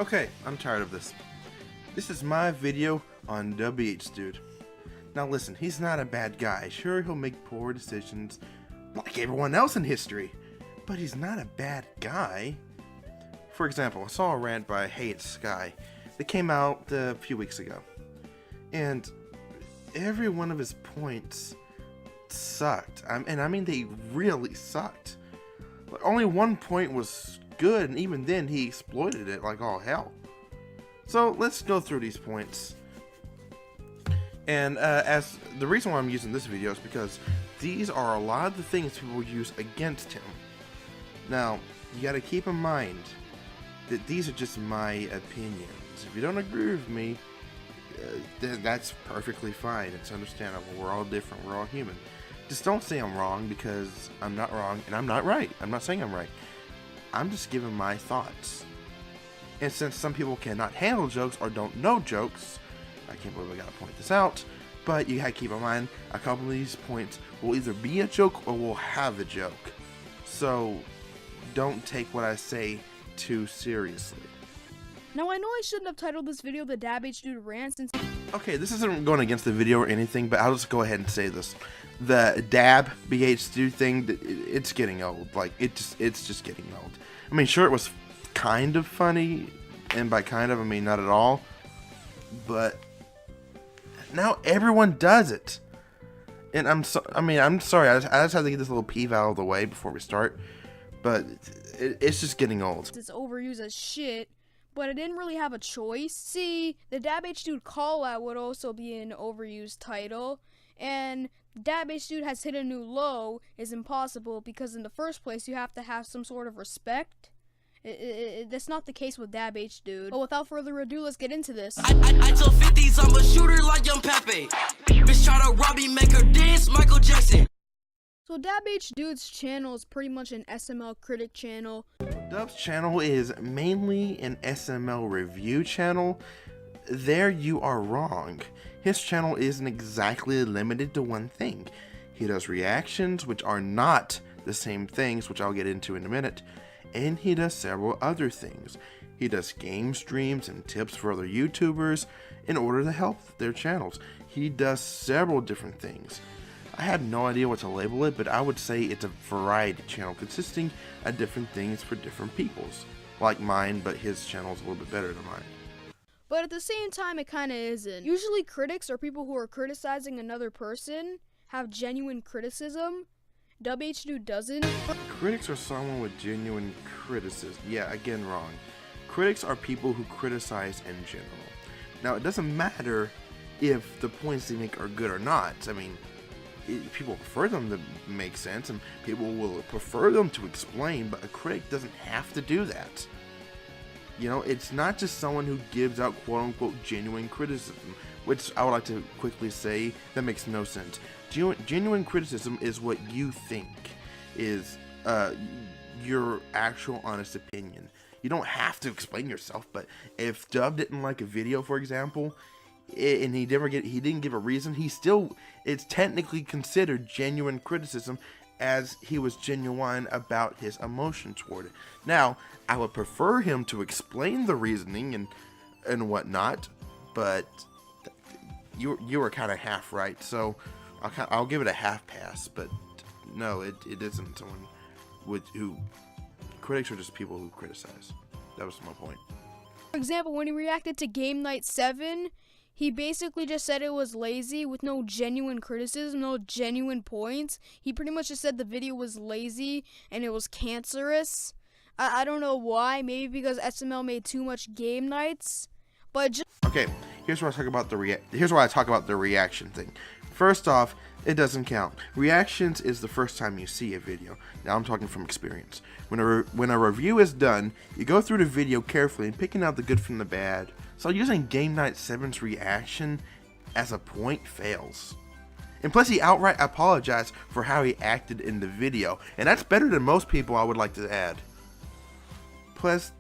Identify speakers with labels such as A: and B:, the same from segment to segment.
A: Okay, I'm tired of this. This is my video on Dabhdude. Now listen, he's not a bad guy. Sure, he'll make poor decisions like everyone else in history, but he's not a bad guy. For example, I saw a rant by HeyItsSky that came out a few weeks ago, and every one of his points sucked. And I mean they really sucked. But only one point was good, and even then he exploited it like all hell. So let's go through these points. And as the reason why I'm using this video is because these are a lot of the things people use against him. Now, you gotta keep in mind that these are just my opinions. If you don't agree with me, that's perfectly fine. It's understandable. We're all different. We're all human. Just don't say I'm wrong, because I'm not wrong and I'm not right. I'm not saying I'm right. I'm just giving my thoughts. And since some people cannot handle jokes or don't know jokes, I can't believe I gotta point this out, but you gotta keep in mind a couple of these points will either be a joke or will have a joke. So don't take what I say too seriously.
B: Now, I know I shouldn't have titled this video the Dabhdude Rant since...
A: Okay, this isn't going against the video or anything, but I'll just go ahead and say this. The Dabhdude thing, it's getting old. Like, it's just getting old. I mean, sure, it was kind of funny, and by kind of, I mean not at all, but now everyone does it. And I'm sorry, I just have to get this little peeve out of the way before we start, but it's just getting old.
B: It's overused as shit, but I didn't really have a choice. See, the Dabhdude call out would also be an overused title, and Dabhdude has hit a new low is impossible because in the first place you have to have some sort of respect. That's not the case with Dabhdude. But without further ado, let's get into this.
C: I tell 50s I'm a shooter like young Pepe. Bitch try to rob me, make her dance, Michael Jackson.
B: So Dabhdude's channel is pretty much an SML critic channel.
A: Dub's channel is mainly an SML review channel. There you are wrong. His channel isn't exactly limited to one thing. He does reactions, which are not the same things, which I'll get into in a minute, and he does several other things. He does game streams and tips for other YouTubers in order to help their channels. He does several different things. I have no idea what to label it, but I would say it's a variety channel consisting of different things for different peoples. Like mine, but his channel is a little bit better than mine.
B: But at the same time, it kind of isn't. Usually critics or people who are criticizing another person have genuine criticism. Dabhdude doesn't.
A: Critics are someone with genuine criticism. Yeah, again, wrong. Critics are people who criticize in general. Now, it doesn't matter if the points they make are good or not. I mean, people prefer them to make sense, and people will prefer them to explain, but a critic doesn't have to do that. You know, it's not just someone who gives out quote-unquote genuine criticism, which I would like to quickly say that makes no sense. Genuine criticism is what you think is your actual honest opinion. You don't have to explain yourself, but if Dub didn't like a video, for example, and he didn't give a reason, it's technically considered genuine criticism, as he was genuine about his emotion toward it. Now, I would prefer him to explain the reasoning and whatnot, but you were kind of half right, so I'll give it a half pass. But no, it isn't someone who critics are just people who criticize. That was my point.
B: For example, when he reacted to Game Night 7, he basically just said it was lazy with no genuine criticism, no genuine points. He pretty much just said the video was lazy and it was cancerous. I don't know why. Maybe because SML made too much game nights. But just
A: okay, here's where I talk about the reaction thing. First off, it doesn't count. Reactions is the first time you see a video. Now I'm talking from experience. When a review is done, you go through the video carefully and picking out the good from the bad. So using Game Night 7's reaction as a point fails. And plus he outright apologized for how he acted in the video, and that's better than most people, I would like to add. Plus,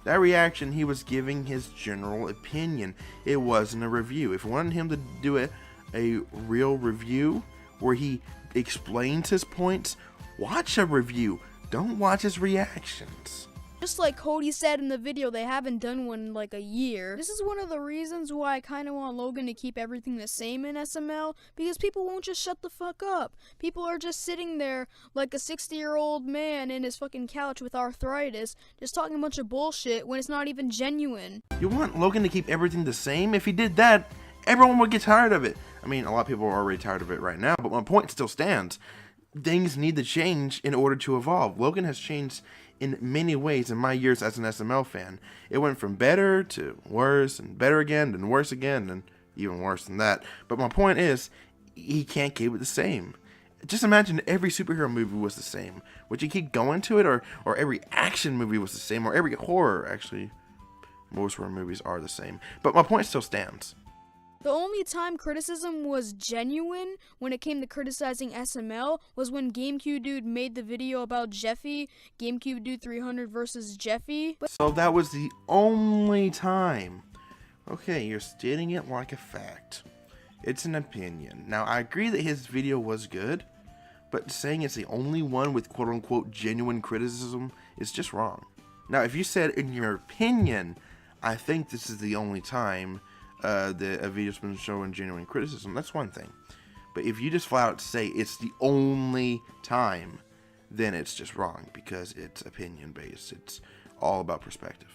A: that reaction, he was giving his general opinion. It wasn't a review. If you wanted him to do a real review where he explains his points, watch a review. Don't watch his reactions.
B: Just like Cody said in the video, they haven't done one in like a year. This is one of the reasons why I kind of want Logan to keep everything the same in SML, because people won't just shut the fuck up. People are just sitting there like a 60-year-old man in his fucking couch with arthritis, just talking a bunch of bullshit when it's not even genuine.
A: You want Logan to keep everything the same? If he did that, everyone would get tired of it. I mean, a lot of people are already tired of it right now, but my point still stands. Things need to change in order to evolve. Logan has changed in many ways in my years as an SML fan. It went from better to worse, and better again, and worse again, and even worse than that. But my point is, he can't keep it the same. Just imagine every superhero movie was the same. Would you keep going to it, or every action movie was the same, or every horror? Actually, most horror movies are the same. But my point still stands.
B: The only time criticism was genuine when it came to criticizing SML was when GameCube Dude made the video about Jeffy, GameCube Dude 300 versus Jeffy.
A: So that was the only time. Okay, you're stating it like a fact. It's an opinion. Now, I agree that his video was good, but saying it's the only one with quote-unquote genuine criticism is just wrong. Now, if you said, in your opinion, I think this is the only time that a video's been showing genuine criticism, that's one thing. But if you just flat out say it's the only time, then it's just wrong, because it's opinion based. It's all about perspective.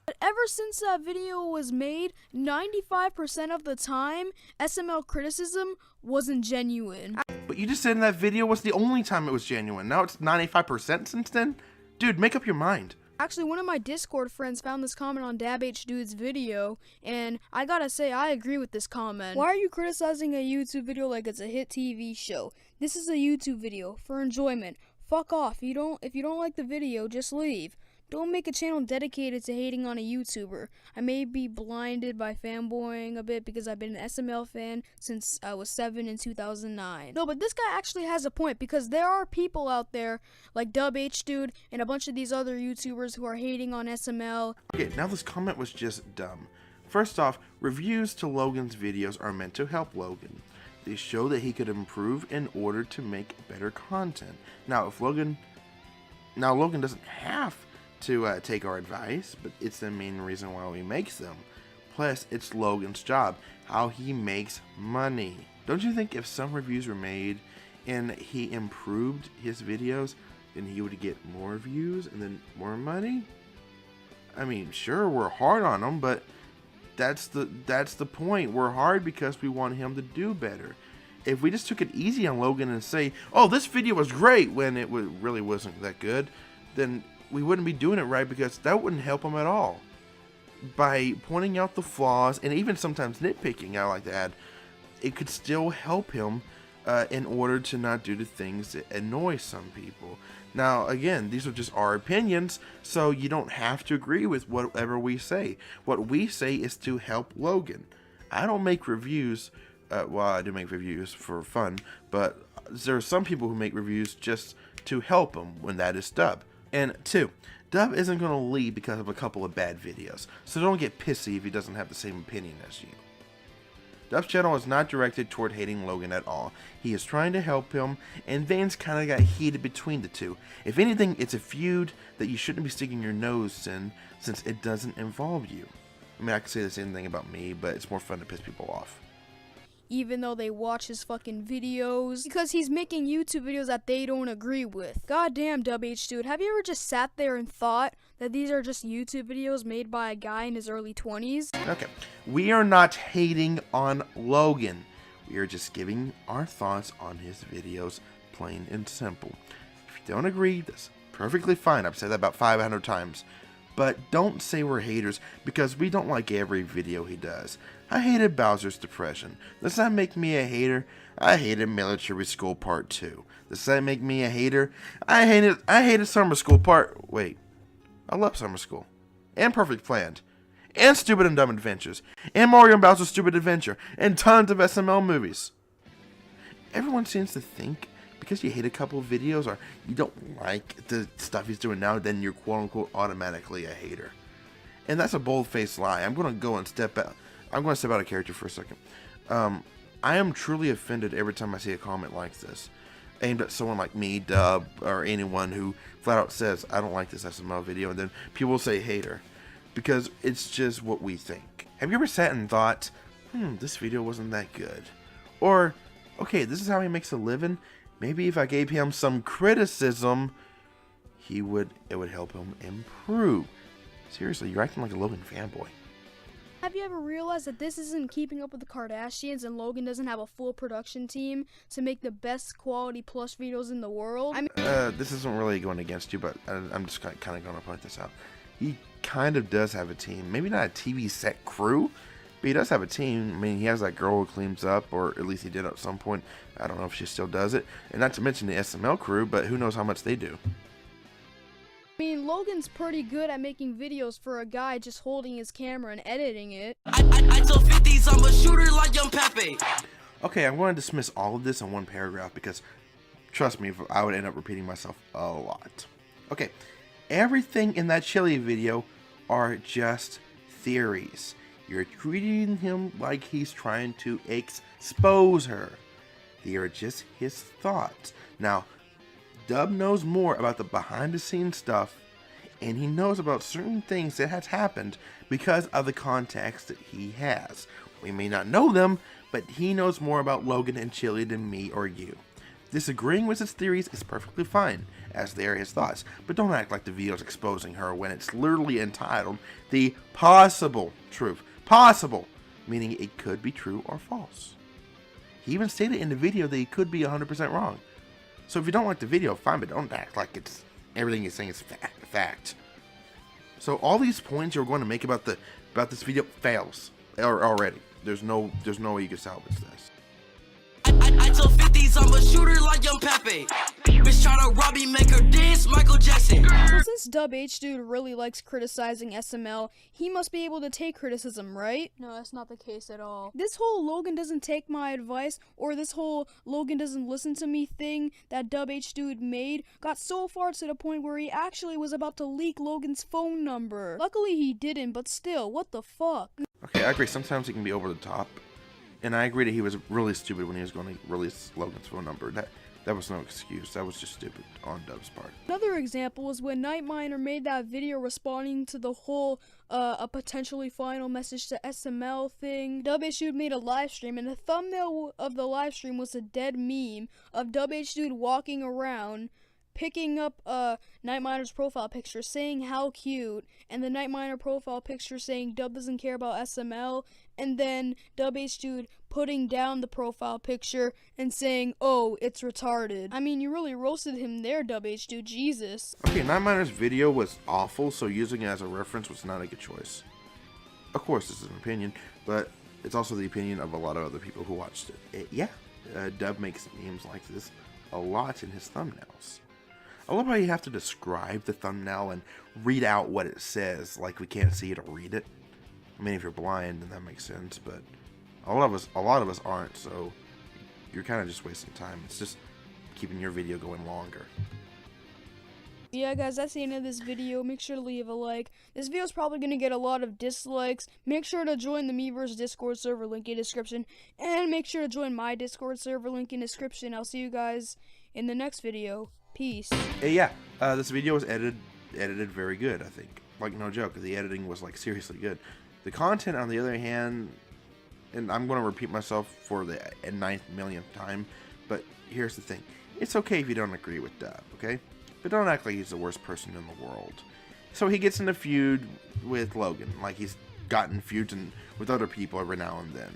B: But ever since that video was made, 95% of the time, SML criticism wasn't genuine.
A: But you just said in that video was the only time it was genuine. Now it's 95% since then? Dude, make up your mind.
B: Actually, one of my Discord friends found this comment on Dabhdude's video, and I gotta say, I agree with this comment. Why are you criticizing a YouTube video like it's a hit TV show? This is a YouTube video for enjoyment. Fuck off. If you don't like the video, just leave. Don't make a channel dedicated to hating on a YouTuber. I may be blinded by fanboying a bit because I've been an SML fan since I was 7 in 2009. No, but this guy actually has a point, because there are people out there like Dabhdude and a bunch of these other YouTubers who are hating on SML.
A: Okay, now this comment was just dumb. First off, reviews to Logan's videos are meant to help Logan. They show that he could improve in order to make better content. Now, Logan doesn't have to take our advice, but it's the main reason why he makes them. Plus, it's Logan's job, how he makes money. Don't you think if some reviews were made and he improved his videos, then he would get more views and then more money? I mean, sure, we're hard on him, but that's the point. We're hard because we want him to do better. If we just took it easy on Logan and say, oh, this video was great, when it really wasn't that good, then we wouldn't be doing it right, because that wouldn't help him at all. By pointing out the flaws, and even sometimes nitpicking, I like to add, it could still help him in order to not do the things that annoy some people. Now, again, these are just our opinions, so you don't have to agree with whatever we say. What we say is to help Logan. I don't make reviews, well, I do make reviews for fun, but there are some people who make reviews just to help him, when that is Dub. And 2, Dub isn't going to leave because of a couple of bad videos, so don't get pissy if he doesn't have the same opinion as you. Dub's channel is not directed toward hating Logan at all. He is trying to help him, and things kind of got heated between the two. If anything, it's a feud that you shouldn't be sticking your nose in, since it doesn't involve you. I mean, I could say the same thing about me, but it's more fun to piss people off.
B: Even though they watch his fucking videos, because he's making YouTube videos that they don't agree with. Goddamn, Dabhdude, have you ever just sat there and thought that these are just YouTube videos made by a guy in his early 20s?
A: Okay, we are not hating on Logan. We are just giving our thoughts on his videos, plain and simple. If you don't agree, that's perfectly fine. I've said that about 500 times. But don't say we're haters, because we don't like every video he does. I hated Bowser's Depression. Does that make me a hater? I hated Military School Part 2. Does that make me a hater? I hated Summer School Part... Wait. I love Summer School. And Perfect Planned. And Stupid and Dumb Adventures. And Mario and Bowser's Stupid Adventure. And tons of SML movies. Everyone seems to think because you hate a couple of videos or you don't like the stuff he's doing now, then you're quote-unquote automatically a hater. And that's a bold-faced lie. I'm going to go and step out. I'm going to step out of character for a second. I am truly offended every time I see a comment like this. aimed at someone like me, Dub, or anyone who flat out says, I don't like this SML video, and then people will say hater, because it's just what we think. Have you ever sat and thought, this video wasn't that good? Or, okay, this is how he makes a living. Maybe if I gave him some criticism, it would help him improve. Seriously, you're acting like a Logan fanboy.
B: Have you ever realized that this isn't keeping up with the Kardashians and Logan doesn't have a full production team to make the best quality plush videos in the world? I mean,
A: this isn't really going against you, but I'm just kind of going to point this out. He kind of does have a team. Maybe not a TV set crew, but he does have a team. I mean, he has that girl who cleans up, or at least he did at some point. I don't know if she still does it. And not to mention the SML crew, but who knows how much they do.
B: I mean, Logan's pretty good at making videos for a guy just holding his camera and editing it.
C: I tell 50s I'm a shooter like young Pepe.
A: Okay, I'm going to dismiss all of this in one paragraph because, trust me, I would end up repeating myself a lot. Okay, everything in that chili video are just theories. You're treating him like he's trying to expose her. They are just his thoughts. Now, Dub knows more about the behind-the-scenes stuff, and he knows about certain things that has happened because of the contacts that he has. We may not know them, but he knows more about Logan and Chili than me or you. Disagreeing with his theories is perfectly fine, as they are his thoughts, but don't act like the video's exposing her when it's literally entitled The Possible Truth. Possible, meaning it could be true or false. He even stated in the video that he could be 100% wrong. So if you don't like the video, fine, but don't act like it's everything you're saying is fact. So all these points you're going to make about this video fails already. There's no way you can salvage this.
C: I tell 50s I'm a shooter like young Pepe. Bitch try to rob me, make her dance, Michael Jackson.
B: So since Dabhdude really likes criticizing SML, he must be able to take criticism, right? No, that's not the case at all. This whole Logan doesn't take my advice, or this whole Logan doesn't listen to me thing that Dabhdude made got so far to the point where he actually was about to leak Logan's phone number. Luckily he didn't, but still, what the fuck?
A: Okay, I agree. Sometimes he can be over the top. And I agree that he was really stupid when he was going to release Logan's phone number. That was no excuse. That was just stupid on Dub's part.
B: Another example is when Nightminer made that video responding to the whole a potentially final message to SML thing. Dabhdude made a live stream, and the thumbnail of the live stream was a dead meme of Dabhdude walking around, picking up Nightminer's profile picture, saying how cute, and the Nightminer profile picture saying Dub doesn't care about SML, and then Dabhdude putting down the profile picture and saying, oh, it's retarded. I mean, you really roasted him there, Dabhdude, Jesus.
A: Okay, Nightminer's video was awful, so using it as a reference was not a good choice. Of course, this is an opinion, but it's also the opinion of a lot of other people who watched it. Dub makes memes like this a lot in his thumbnails. I love how you have to describe the thumbnail and read out what it says, like we can't see it or read it. I mean, if you're blind, then that makes sense, but a lot of us aren't, so you're kind of just wasting time. It's just keeping your video going longer.
B: Yeah, guys, that's the end of this video. Make sure to leave a like. This video is probably going to get a lot of dislikes. Make sure to join the Miiverse Discord server, link in description. And make sure to join my Discord server, link in description. I'll see you guys in the next video. Peace.
A: This video was edited very good, I think. Like, no joke, the editing was, like, seriously good. The content, on the other hand, and I'm going to repeat myself for the 9th millionth time, but here's the thing. It's okay if you don't agree with Dub, okay? But don't act like he's the worst person in the world. So he gets in a feud with Logan, like he's gotten feuds with other people every now and then.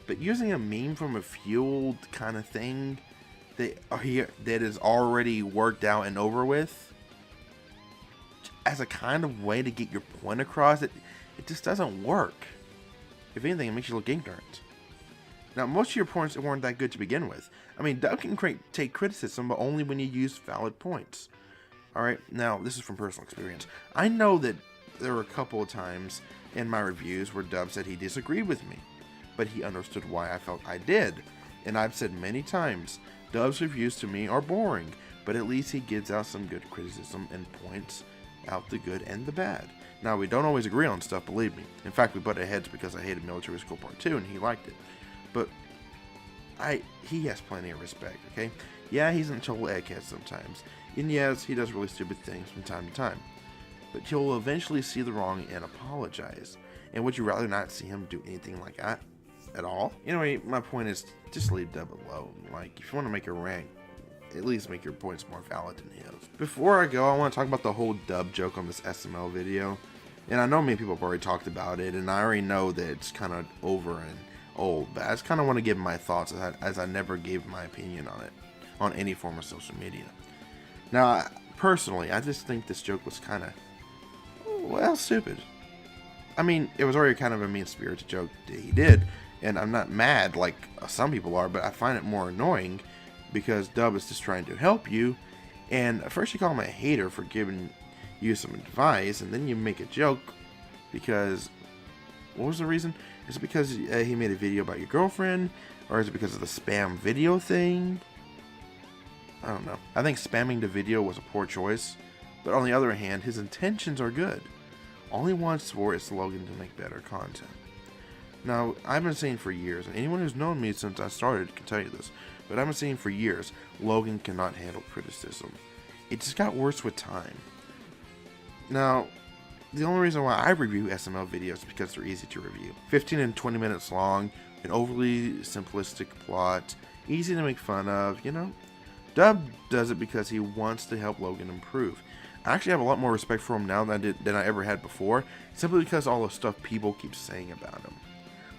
A: But using a meme from a feud kind of thing that is already worked out and over with as a kind of way to get your point across, it just doesn't work. If anything, it makes you look ignorant. Now, most of your points weren't that good to begin with. I mean, Dub can take criticism, but only when you use valid points. Alright, now, this is from personal experience. I know that there were a couple of times in my reviews where Dub said he disagreed with me, but he understood why I felt I did. And I've said many times, Dub's reviews to me are boring, but at least he gives out some good criticism and points out the good and the bad. Now, we don't always agree on stuff, believe me. In fact, we butted heads because I hated Military School Part 2 and he liked it. But he has plenty of respect, okay? Yeah, he's a total egghead sometimes, and yes, he does really stupid things from time to time. But he'll eventually see the wrong and apologize. And would you rather not see him do anything like that at all? Anyway, my point is just leave Dub alone. Like, if you want to make a rank, at least make your points more valid than his. Before I go, I want to talk about the whole Dub joke on this SML video. And I know many people have already talked about it, and I already know that it's kind of over and old, but I just kind of want to give my thoughts as I never gave my opinion on it on any form of social media. Now, personally, I just think this joke was kind of, well, stupid. I mean, it was already kind of a mean-spirited joke that he did, and I'm not mad like some people are, but I find it more annoying because Dub is just trying to help you, and first you call him a hater for giving you some advice, and then you make a joke because, what was the reason? Is it because he made a video about your girlfriend, or is it because of the spam video thing? I don't know. I think spamming the video was a poor choice, but on the other hand, his intentions are good. All he wants for is Logan to make better content. Now, I've been saying for years, and anyone who's known me since I started can tell you this, but I've been saying for years, Logan cannot handle criticism. It just got worse with time. Now, the only reason why I review SML videos is because they're easy to review. 15 and 20 minutes long, an overly simplistic plot, easy to make fun of, you know? Dub does it because he wants to help Logan improve. I actually have a lot more respect for him now than I ever had before, simply because all the stuff people keep saying about him.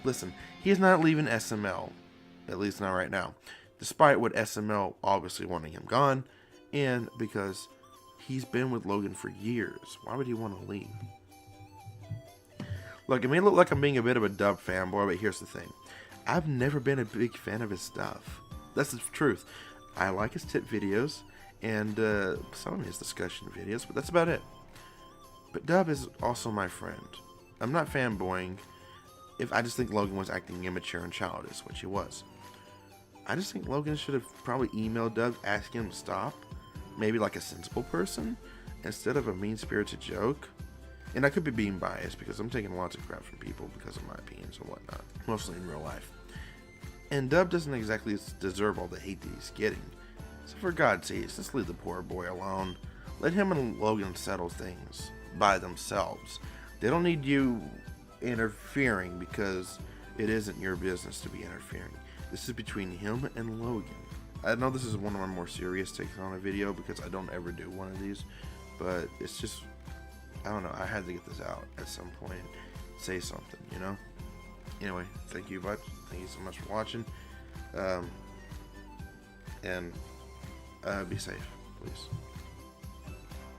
A: Listen, he is not leaving SML, at least not right now, despite what SML obviously wanting him gone, and because he's been with Logan for years. Why would he want to leave? Look, it may look like I'm being a bit of a Dub fanboy, but here's the thing. I've never been a big fan of his stuff. That's the truth. I like his tip videos and some of his discussion videos, but that's about it. But Dub is also my friend. I'm not fanboying if I just think Logan was acting immature and childish, which he was. I just think Logan should have probably emailed Dub asking him to stop, maybe like a sensible person, instead of a mean-spirited joke. And I could be being biased because I'm taking lots of crap from people because of my opinions and whatnot, mostly in real life. And Dub doesn't exactly deserve all the hate that he's getting. So for God's sake, just leave the poor boy alone. Let him and Logan settle things by themselves. They don't need you interfering because it isn't your business to be interfering. This is between him and Logan. I know this is one of my more serious takes on a video because I don't ever do one of these, but it's just, I don't know, I had to get this out at some point. Say something, you know? Anyway, thank you, bud. Thank you so much for watching. And be safe, please.